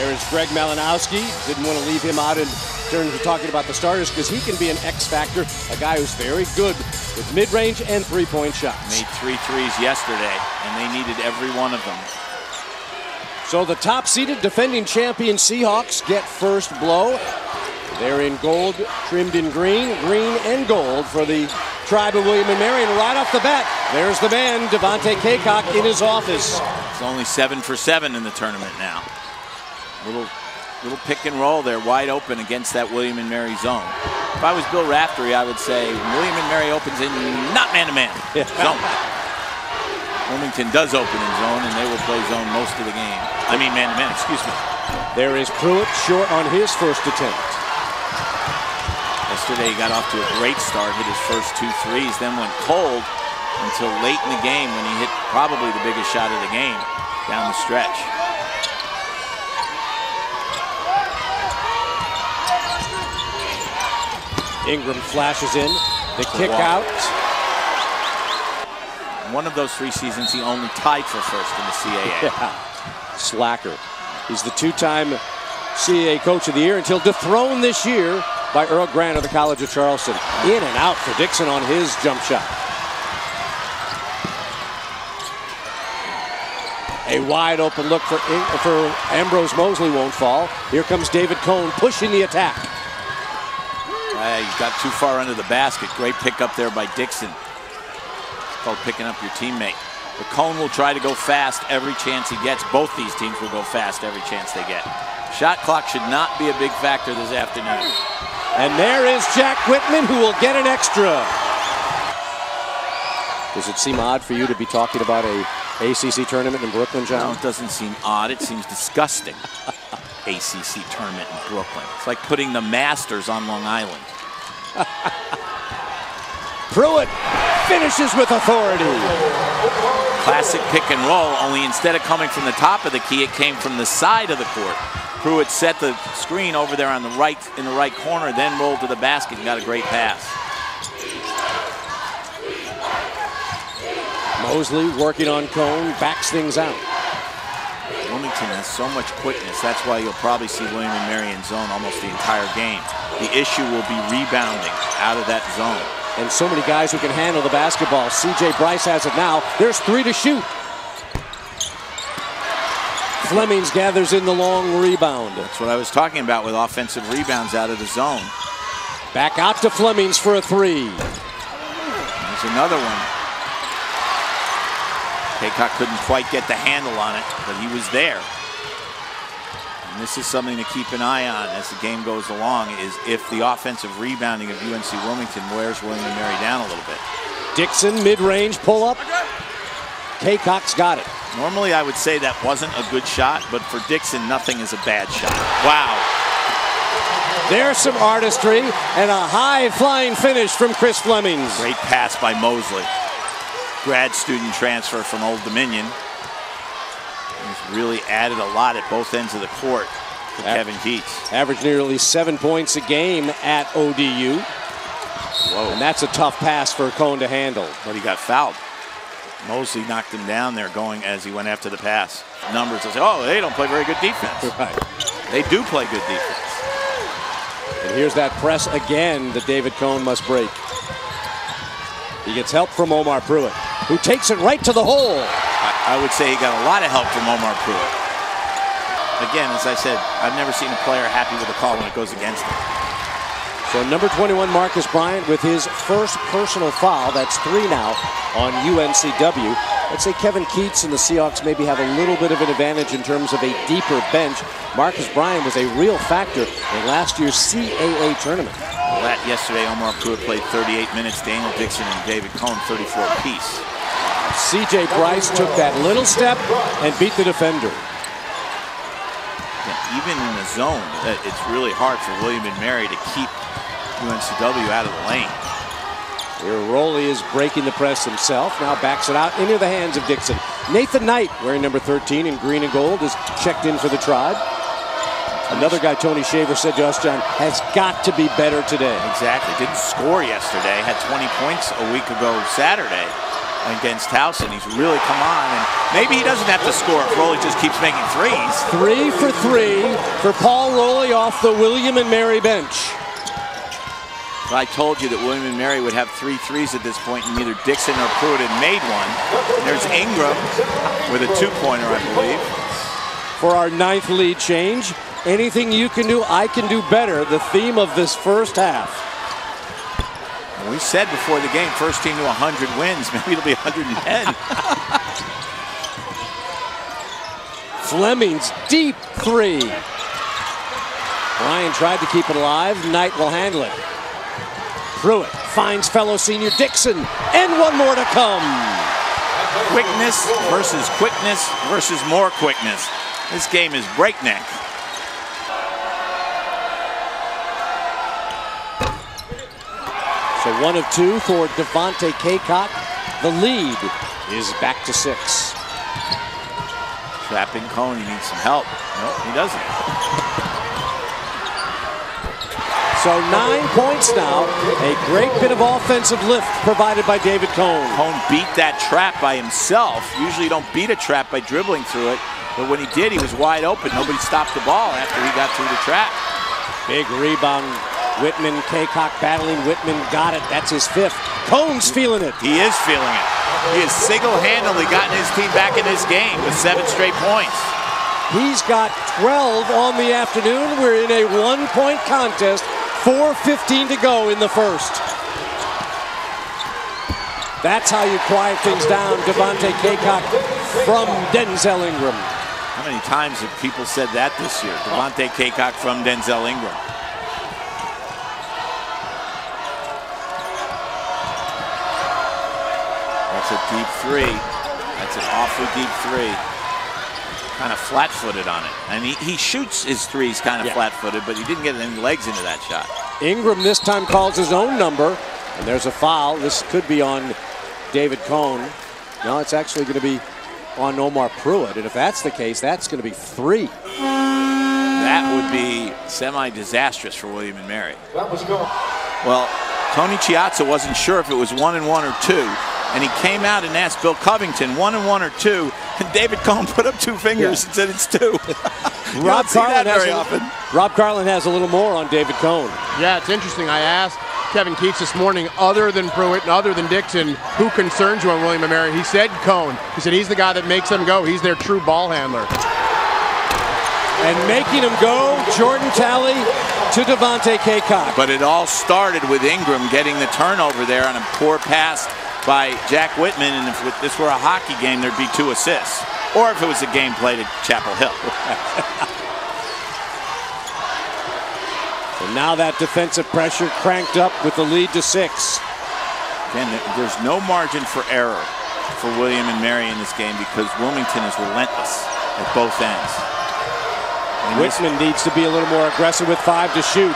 There's Greg Malinowski. Didn't want to leave him out in terms of talking about the starters because he can be an X factor, a guy who's very good with mid-range and three-point shots. Made 3 threes yesterday, and they needed every one of them. So the top-seeded defending champion Seahawks get first blow. They're in gold, trimmed in green, green and gold for the tribe of William and Mary. And right off the bat, there's the man, Devontae Kaycock, in his office. It's only 7 for 7 in the tournament now. Little pick and roll there, wide open against that William and Mary zone. If I was Bill Raftery, I would say William and Mary opens in not man-to-man, zone. Wilmington does open in zone, and they will play zone most of the game. I mean man-to-man, excuse me. There is Pruitt short on his first attempt. Yesterday he got off to a great start, hit his first 2 threes, then went cold until late in the game when he hit probably the biggest shot of the game down the stretch. Ingram flashes in, the kick out. One of those 3 seasons he only tied for first in the CAA. Yeah. Slacker. He's the 2-time CAA Coach of the Year until dethroned this year by Earl Grant of the College of Charleston. In and out for Dixon on his jump shot. A wide open look for Ambrose Mosley won't fall. Here comes David Cone pushing the attack. He got too far under the basket. Great pick up there by Dixon. It's called picking up your teammate. But Cone will try to go fast every chance he gets. Both these teams will go fast every chance they get. Shot clock should not be a big factor this afternoon. And there is Jack Whitman, who will get an extra. Does it seem odd for you to be talking about a ACC tournament in Brooklyn, John? No, it doesn't seem odd. It seems disgusting. ACC tournament in Brooklyn. It's like putting the Masters on Long Island. Pruitt finishes with authority. Classic pick and roll, only instead of coming from the top of the key, it came from the side of the court. Pruitt set the screen over there on the right, in the right corner, then rolled to the basket and got a great pass. Mosley working on Cone, backs things out. Wilmington has so much quickness. That's why you'll probably see William and Mary in zone almost the entire game. The issue will be rebounding out of that zone. And so many guys who can handle the basketball. CJ Bryce has it now. There's 3 to shoot. Flemings gathers in the long rebound. That's what I was talking about with offensive rebounds out of the zone. Back out to Flemings for a 3. There's another one. Kaycock couldn't quite get the handle on it, but he was there. And this is something to keep an eye on as the game goes along, is if the offensive rebounding of UNC Wilmington wears William and Mary down a little bit. Dixon, mid-range pull-up. Kaycock's got it. Normally I would say that wasn't a good shot, but for Dixon, nothing is a bad shot. Wow. There's some artistry and a high-flying finish from Chris Flemings. Great pass by Mosley. Grad student transfer from Old Dominion. He's really added a lot at both ends of the court for Kevin Keats. Averaged nearly 7 points a game at ODU. Whoa. And that's a tough pass for Cone to handle. But he got fouled. Mosley knocked him down there going as he went after the pass. Numbers will say, oh, they don't play very good defense. Right. They do play good defense. And here's that press again that David Cone must break. He gets help from Omar Pruitt, who takes it right to the hole. I would say he got a lot of help from Omar Pruitt. Again, as I said, I've never seen a player happy with a call when it goes against him. So number 21, Marcus Bryant, with his first personal foul. That's 3 now on UNCW. Let's say Kevin Keats and the Seahawks maybe have a little bit of an advantage in terms of a deeper bench. Marcus Bryant was a real factor in last year's CAA tournament. Yesterday, Omar Pruitt played 38 minutes. Daniel Dixon and David Cone 34 apiece. CJ Bryce took that little step and beat the defender. Yeah, even in the zone, it's really hard for William and Mary to keep UNCW out of the lane. Here Rowley is breaking the press himself. Now backs it out into the hands of Dixon. Nathan Knight, wearing number 13 in green and gold, is checked in for the Tribe. Another guy, Tony Shaver, said to us, John, has got to be better today. Exactly. Didn't score yesterday. Had 20 points a week ago Saturday. against Towson. He's really come on, and maybe he doesn't have to score if Rowley just keeps making threes. 3 for 3 for Paul Rowley off the William and Mary bench. But I told you that William and Mary would have 3 threes at this point, and neither Dixon or Pruitt had made one. And there's Ingram with a 2-pointer, I believe. For our 9th lead change, anything you can do, I can do better. The theme of this first half. We said before the game, first team to 100 wins. Maybe it'll be 110. Fleming's deep 3. Ryan tried to keep it alive. Knight will handle it. Pruitt finds fellow senior Dixon, and one more to come. Quickness versus more quickness. This game is breakneck. So 1 of 2 for Devontae Kaycock. The lead is back to 6. Trapping Cone, he needs some help. Nope, he doesn't. So 9 points now. A great bit of offensive lift provided by David Cone. Cone beat that trap by himself. Usually you don't beat a trap by dribbling through it. But when he did, he was wide open. Nobody stopped the ball after he got through the trap. Big rebound. Whitman, Kaycock battling. Whitman got it. That's his 5th. Cone's feeling it. He is feeling it. He has single-handedly gotten his team back in this game with 7 straight points. He's got 12 on the afternoon. We're in a 1-point contest. 4:15 to go in the first. That's how you quiet things down. Devontae Kaycock from Denzel Ingram. How many times have people said that this year? Devontae Kaycock from Denzel Ingram. That's a deep 3. That's an awfully deep 3. Kind of flat-footed on it. And he shoots his threes kind of flat-footed, but he didn't get any legs into that shot. Ingram this time calls his own number, and there's a foul. This could be on David Cone. No, it's actually going to be on Omar Pruitt, and if that's the case, that's going to be 3. That would be semi-disastrous for William and Mary. That was gone. Well, Tony Chiazza wasn't sure if it was 1 and 1 or 2. And he came out and asked Bill Covington, 1 and 1 or 2, and David Cone put up 2 fingers and said it's 2. Rob Carlin has a little more on David Cone. Yeah, it's interesting. I asked Kevin Keats this morning, other than Pruitt and other than Dixon, who concerns you on William and Mary? He said Cone. He said he's the guy that makes them go. He's their true ball handler. And making him go, Jordan Talley to Devontae Kaycock. But it all started with Ingram getting the turnover there on a poor pass by Jack Whitman, and if this were a hockey game, there'd be 2 assists. Or if it was a game played at Chapel Hill. So now that defensive pressure cranked up with the lead to 6. Again, there's no margin for error for William and Mary in this game because Wilmington is relentless at both ends. Whitman needs to be a little more aggressive with 5 to shoot.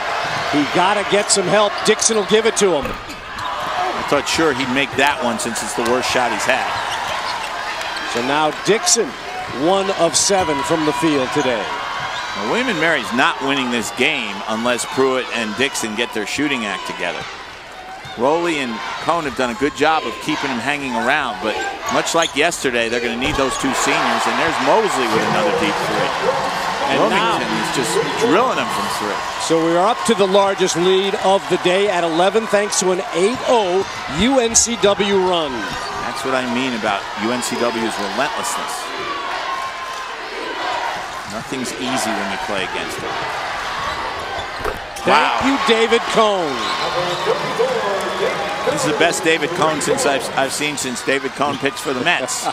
He got to get some help. Dixon will give it to him. I thought sure he'd make that one since it's the worst shot he's had. So now Dixon, 1 of 7 from the field today. Now, William and Mary's not winning this game unless Pruitt and Dixon get their shooting act together. Rowley and Cone have done a good job of keeping him hanging around, but much like yesterday, they're going to need those 2 seniors, and there's Mosley with another deep 3. And Wilmington is just drilling them from 3. So we are up to the largest lead of the day at 11 thanks to an 8-0 UNCW run. That's what I mean about UNCW's relentlessness. Nothing's easy when you play against it. Thank you, David Cone. This is the best David Cone since I've seen since David Cone pitched for the Mets.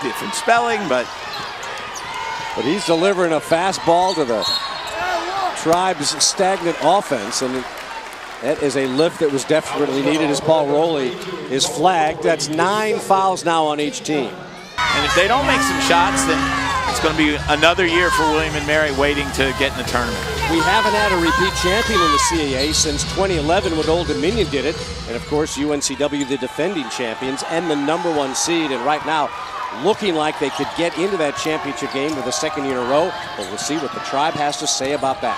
Different spelling, but he's delivering a fastball to the Tribe's stagnant offense, and that is a lift that was desperately needed as Paul Rowley is flagged. That's 9 fouls now on each team. And if they don't make some shots, then it's going to be another year for William and Mary waiting to get in the tournament. We haven't had a repeat champion in the CAA since 2011 when Old Dominion did it. And of course, UNCW, the defending champions and the #1 seed. And right now, looking like they could get into that championship game for the 2nd year in a row. But we'll see what the Tribe has to say about that.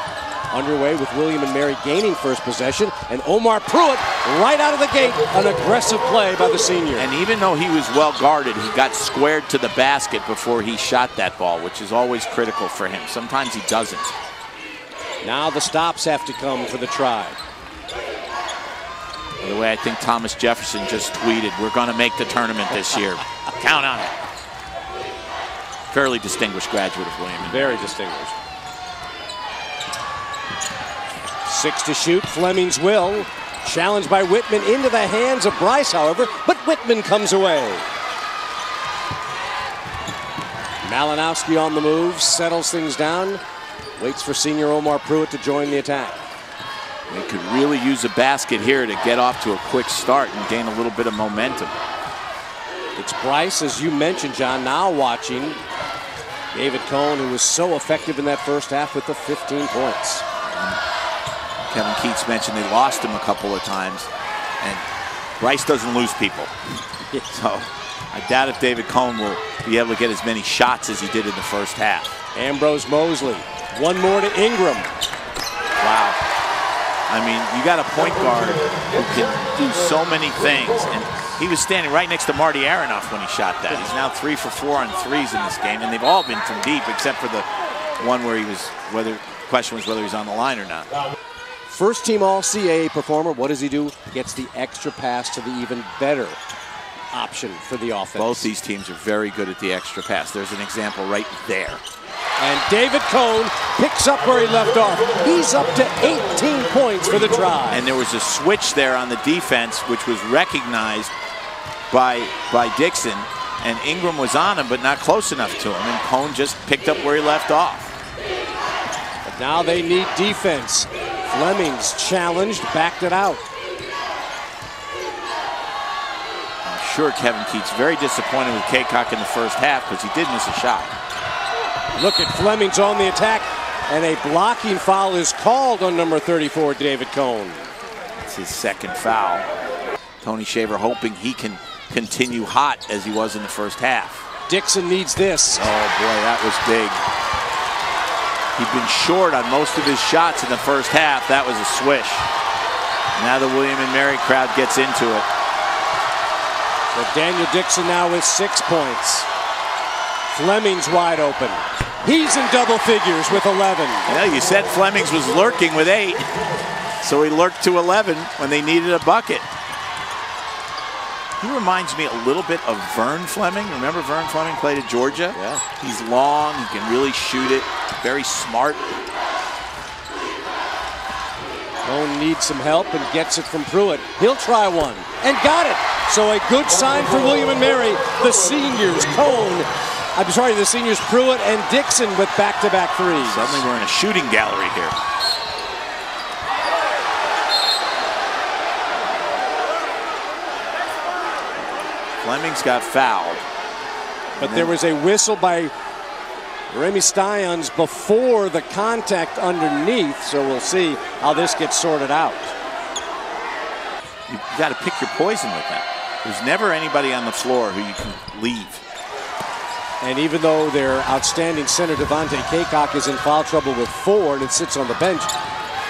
underway with William and Mary gaining first possession, and Omar Pruitt right out of the gate, an aggressive play by the senior. And even though he was well guarded, he got squared to the basket before he shot that ball, which is always critical for him. Sometimes he doesn't. Now the stops have to come for the Tribe. By the way, I think Thomas Jefferson just tweeted, "We're going to make the tournament this year." Count on it. Fairly distinguished graduate of William. Very distinguished. 6 to shoot. Fleming's will. Challenged by Whitman into the hands of Bryce, however, but Whitman comes away. Malinowski on the move, settles things down, waits for senior Omar Pruitt to join the attack. They could really use a basket here to get off to a quick start and gain a little bit of momentum. It's Bryce, as you mentioned, John, now watching David Cone, who was so effective in that first half with the 15 points. Kevin Keats mentioned they lost him a couple of times, and Bryce doesn't lose people. So I doubt if David Cone will be able to get as many shots as he did in the first half. Ambrose Mosley, one more to Ingram. Wow. I mean, you got a point guard who can do so many things, and he was standing right next to Marty Aronoff when he shot that. He's now 3 for 4 on threes in this game, and they've all been from deep except for the one where he was, the question was whether he's on the line or not. First team All-CAA performer, what does he do? Gets the extra pass to the even better option for the offense. Both these teams are very good at the extra pass. There's an example right there. And David Cone picks up where he left off. He's up to 18 points for the Tribe. And there was a switch there on the defense, which was recognized by Dixon. And Ingram was on him, but not close enough to him. And Cone just picked up where he left off. But now they need defense. Fleming's challenged, backed it out. I'm sure Kevin Keats very disappointed with Kaycock in the first half because he did miss a shot. Look at Fleming's on the attack, and a blocking foul is called on number 34, David Cone. It's his second foul. Tony Shaver hoping he can continue hot as he was in the first half. Dixon needs this. Oh boy, that was big. He'd been short on most of his shots in the first half. That was a swish. Now the William and Mary crowd gets into it. So Daniel Dixon now with 6 points. Fleming's wide open. He's in double figures with 11. Yeah, you said Fleming's was lurking with 8. So he lurked to 11 when they needed a bucket. He reminds me a little bit of Vern Fleming. Remember Vern Fleming played at Georgia? Yeah. He's long, he can really shoot it, very smart. Cone needs some help and gets it from Pruitt. He'll try one and got it. So a good sign for William and Mary. The seniors, the seniors Pruitt and Dixon with back-to-back threes. Suddenly we're in a shooting gallery here. Fleming's got fouled. But there was a whistle by Remy Styons before the contact underneath, so we'll see how this gets sorted out. You got to pick your poison with that. There's never anybody on the floor who you can leave. And even though their outstanding center Devontae Kaycock is in foul trouble with 4 and it sits on the bench,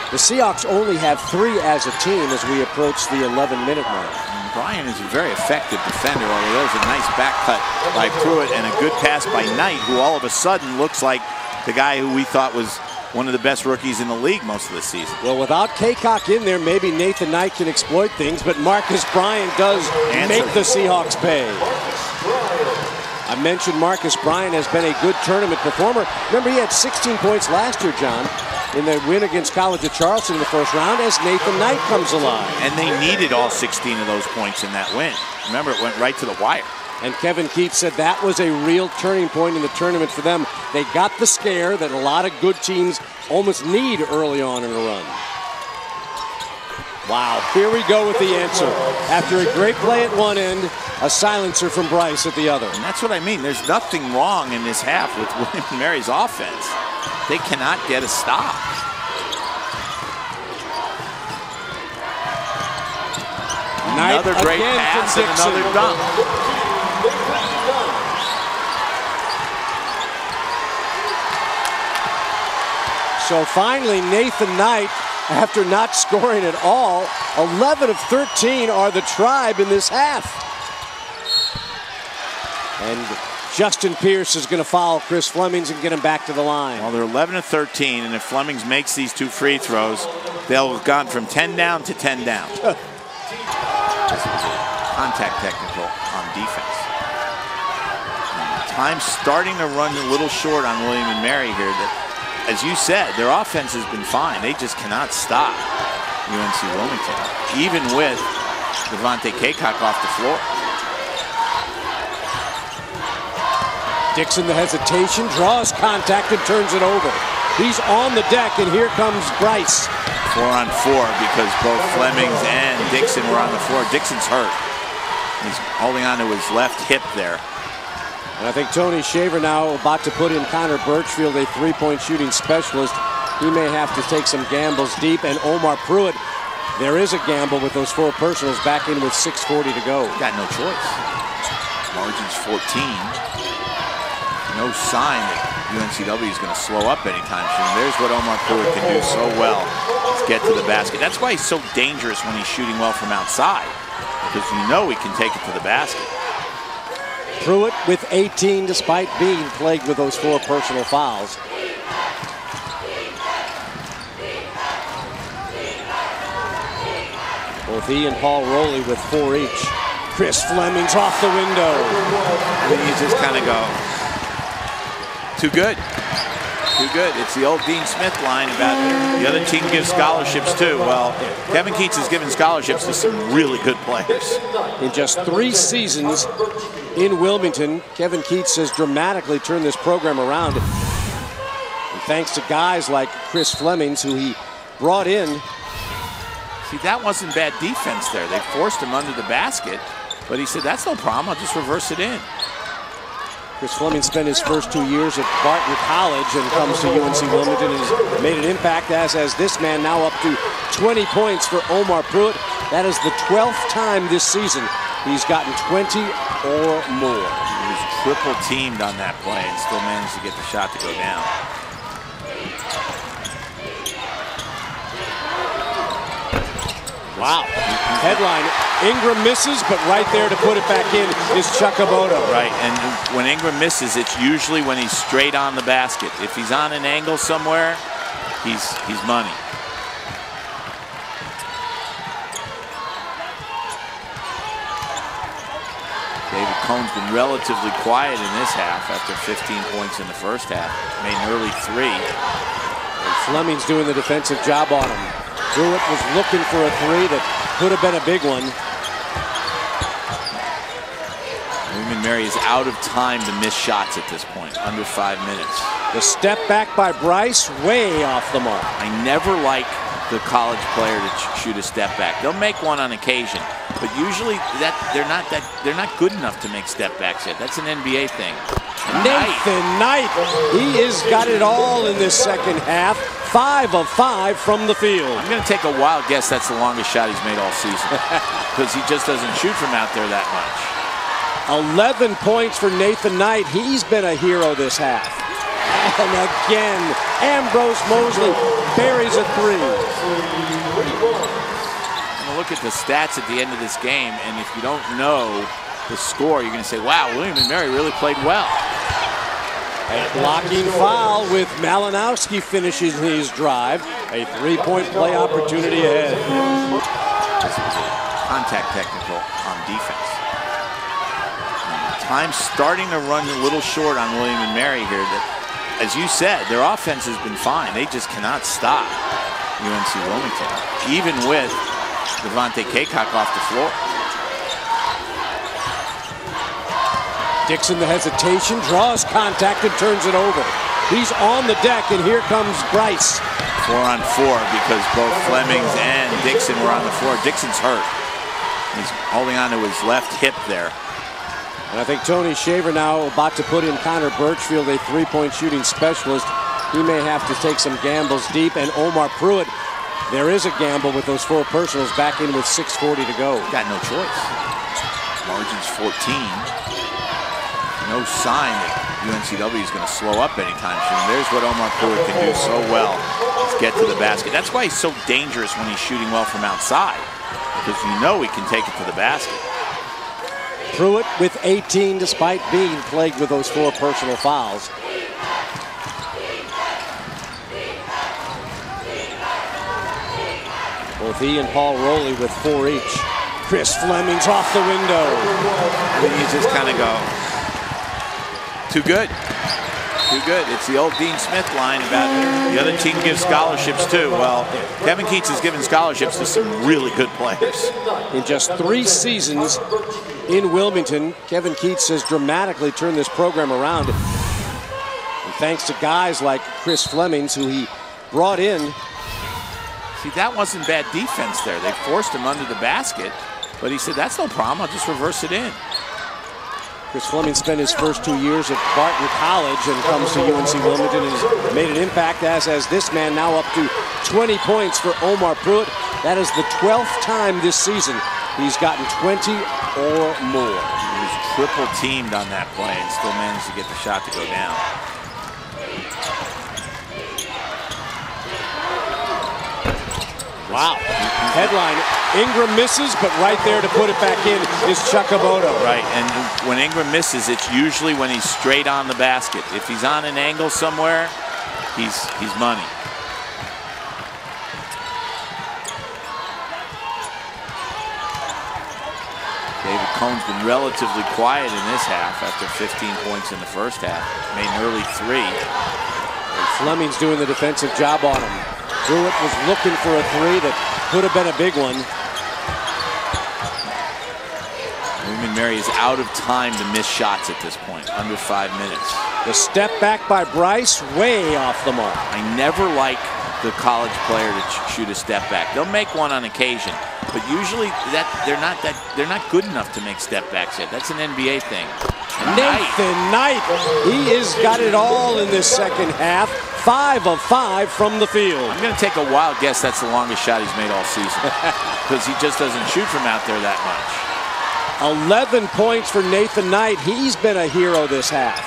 the Seahawks only have 3 as a team as we approach the 11-minute mark. Bryan is a very effective defender, although there's a nice back cut by Pruitt and a good pass by Knight, who all of a sudden looks like the guy who we thought was one of the best rookies in the league most of the season. Well, without Kaycock in there, maybe Nathan Knight can exploit things, but Marcus Bryant does make the Seahawks pay. I mentioned Marcus Bryant has been a good tournament performer. Remember, he had 16 points last year, John, in the win against College of Charleston in the first round as Nathan Knight comes alive. And they needed all 16 of those points in that win. Remember, it went right to the wire. And Kevin Keats said that was a real turning point in the tournament for them. They got the scare that a lot of good teams almost need early on in a run. Wow, here we go with the answer. After a great play at one end, a silencer from Bryce at the other. And that's what I mean. There's nothing wrong in this half with William and Mary's offense. They cannot get a stop. Knight another great pass and another dunk. So So finally, Nathan Knight, after not scoring at all, 11 of 13 are the Tribe in this half. And Justin Pierce is going to foul Chris Flemings and get him back to the line. Well, they're 11 of 13, and if Flemings makes these 2 free throws, they'll have gone from 10 down to 10 down. This was a contact technical on defense. Time starting to run a little short on William and Mary here. That, as you said, their offense has been fine. They just cannot stop UNC Wilmington, even with Devontae Kaycock off the floor. Dixon, the hesitation, draws contact and turns it over. He's on the deck, and here comes Bryce. 4-on-4 because both Flemings and Dixon were on the floor. Dixon's hurt. He's holding on to his left hip there. And I think Tony Shaver now about to put in Connor Birchfield, a three-point shooting specialist. He may have to take some gambles deep. And Omar Pruitt, there is a gamble with those 4 personals back in with 6:40 to go. Got no choice. Margin's 14. No sign that UNCW is going to slow up anytime soon. There's what Omar Pruitt can do so well, is get to the basket. That's why he's so dangerous when he's shooting well from outside, because you know he can take it to the basket. Pruitt with 18 despite being plagued with those 4 personal fouls. Both he and Paul Rowley with 4 each. Chris Flemings off the window. And you just kind of go, too good. Too good. It's the old Dean Smith line about the other team gives scholarships too. Well, Kevin Keats has given scholarships to some really good players. In just 3 seasons in Wilmington, Kevin Keats has dramatically turned this program around. And thanks to guys like Chris Flemings, who he brought in. See, that wasn't bad defense there. They forced him under the basket, but he said, that's no problem. I'll just reverse it in. Chris Fleming spent his first 2 years at Barton College and comes to UNC Wilmington and has made an impact, as this man, now up to 20 points for Omar Pruitt. That is the 12th time this season he's gotten 20 or more. He was triple teamed on that play and still managed to get the shot to go down. Wow. Headline, Ingram misses, but right there to put it back in is Chakaboto. Right, and when Ingram misses, it's usually when he's straight on the basket. If he's on an angle somewhere, he's money. David Cohn's been relatively quiet in this half after 15 points in the first half. Made an early 3. And Fleming's doing the defensive job on him. Pruitt was looking for a 3 that could have been a big one. William and Mary is out of time to miss shots at this point, under 5 minutes. The step back by Bryce, way off the mark. I never like the college player to shoot a step back. They'll make one on occasion, but usually they're not good enough to make step backs yet. That's an NBA thing. Nathan Knight, he has got it all in this second half. 5 of 5 from the field. I'm going to take a wild guess that's the longest shot he's made all season, because he just doesn't shoot from out there that much. 11 points for Nathan Knight. He's been a hero this half. And again, Ambrose Mosley buries a 3. Look at the stats at the end of this game, and if you don't know the score, you're going to say, wow, William and Mary really played well. A blocking foul with Malinowski finishes his drive. A 3-point play opportunity ahead. This was a contact technical on defense. Time starting to run a little short on William and Mary here. That, as you said, their offense has been fine. They just cannot stop UNC Wilmington, even with Devontae Kaycock off the floor. Dixon, the hesitation, draws contact and turns it over. He's on the deck, and here comes Bryce. 4-on-4 because both Flemings and Dixon were on the floor. Dixon's hurt. He's holding on to his left hip there. And I think Tony Shaver now about to put in Connor Birchfield, a 3-point shooting specialist. He may have to take some gambles deep. And Omar Pruitt, there is a gamble with those 4 personals back in with 6:40 to go. Got no choice. Margin's 14. No sign that UNCW is going to slow up anytime soon. There's what Omar Pruitt can do so well, is get to the basket. That's why he's so dangerous when he's shooting well from outside, because you know he can take it to the basket. Pruitt with 18 despite being plagued with those 4 personal fouls. Both he and Paul Rowley with 4 each. Chris Fleming's off the window. Then you just kind of go, too good. Too good. It's the old Dean Smith line about the other team gives scholarships too. Well, Kevin Keats has given scholarships to some really good players. In just 3 seasons in Wilmington, Kevin Keats has dramatically turned this program around. And thanks to guys like Chris Flemings, who he brought in. See, that wasn't bad defense there. They forced him under the basket, but he said, that's no problem, I'll just reverse it in. Chris Fleming spent his first 2 years at Barton College and comes to UNC Wilmington and has made an impact, as has this man, now up to 20 points for Omar Pruitt. That is the 12th time this season he's gotten 20 or more. He was triple teamed on that play and still managed to get the shot to go down. Wow. Headline, Ingram misses, but right there to put it back in is Chakaboto. Right, and when Ingram misses, it's usually when he's straight on the basket. If he's on an angle somewhere, he's money. David Cohn's been relatively quiet in this half after 15 points in the first half. Made an early 3. And Fleming's doing the defensive job on him. Pruitt was looking for a 3 that could have been a big one. William & Mary is out of time to miss shots at this point, under 5 minutes. The step back by Bryce, way off the mark. I never like the college player to shoot a step back. They'll make one on occasion, but usually they're not good enough to make step backs yet. That's an NBA thing. Nathan Knight, he has got it all in this second half. 5 of 5 from the field. I'm going to take a wild guess that's the longest shot he's made all season, because he just doesn't shoot from out there that much. 11 points for Nathan Knight. He's been a hero this half.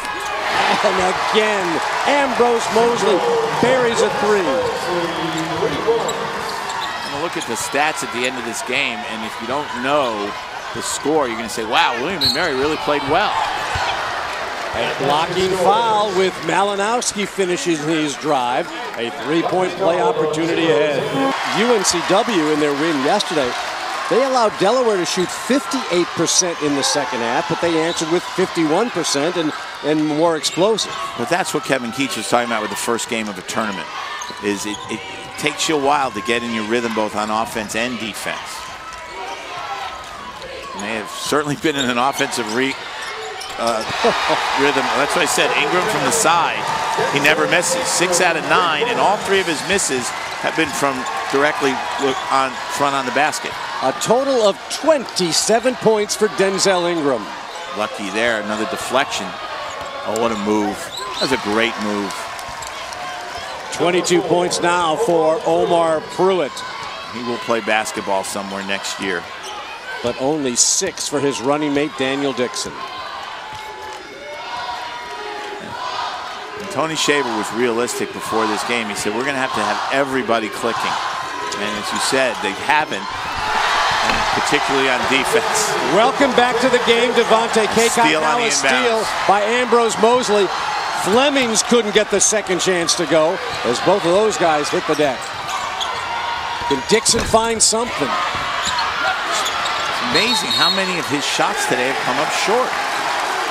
And again, Ambrose Mosley buries a 3. I'm going to look at the stats at the end of this game, and if you don't know the score, you're going to say, wow, William & Mary really played well. A blocking foul with Malinowski finishing his drive. A 3-point play opportunity ahead. UNCW in their win yesterday, they allowed Delaware to shoot 58% in the second half, but they answered with 51% and more explosive. But that's what Kevin Keats was talking about with the first game of a tournament, is it takes you a while to get in your rhythm both on offense and defense. And they have certainly been in an offensive rhythm. That's what I said. Ingram from the side, he never misses. 6 out of 9, and all 3 of his misses have been from directly on front on the basket. A total of 27 points for Denzel Ingram. Lucky there, another deflection. Oh, what a move. That was a great move. 22 points now for Omar Pruitt. He will play basketball somewhere next year. But only 6 for his running mate, Daniel Dixon. And Tony Shaver was realistic before this game. He said, we're going to have everybody clicking. And as you said, they haven't, particularly on defense. Welcome back to the game, Devontae Kaycock. Now a steal by Ambrose Mosley. Flemings couldn't get the second chance to go as both of those guys hit the deck. Can Dixon find something? It's amazing how many of his shots today have come up short.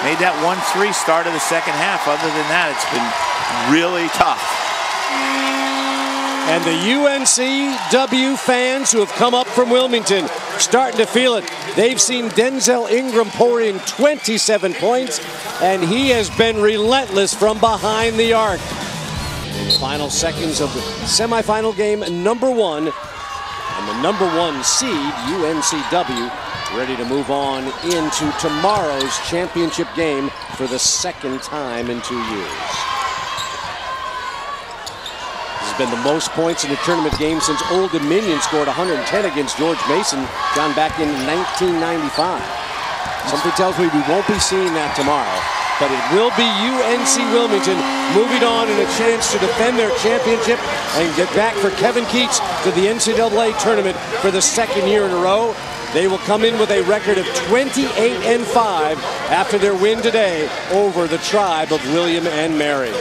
Made that 1-3 start of the second half. Other than that, it's been really tough. And the UNCW fans who have come up from Wilmington starting to feel it. They've seen Denzel Ingram pour in 27 points, and he has been relentless from behind the arc. In the final seconds of the semifinal game number 1, and the number 1 seed, UNCW, ready to move on into tomorrow's championship game for the second time in 2 years. Been the most points in the tournament game since Old Dominion scored 110 against George Mason down back in 1995. Something tells me we won't be seeing that tomorrow. but it will be UNC Wilmington moving on and a chance to defend their championship and get back for Kevin Keats to the NCAA tournament for the second year in a row. They will come in with a record of 28-5 after their win today over the tribe of William and Mary.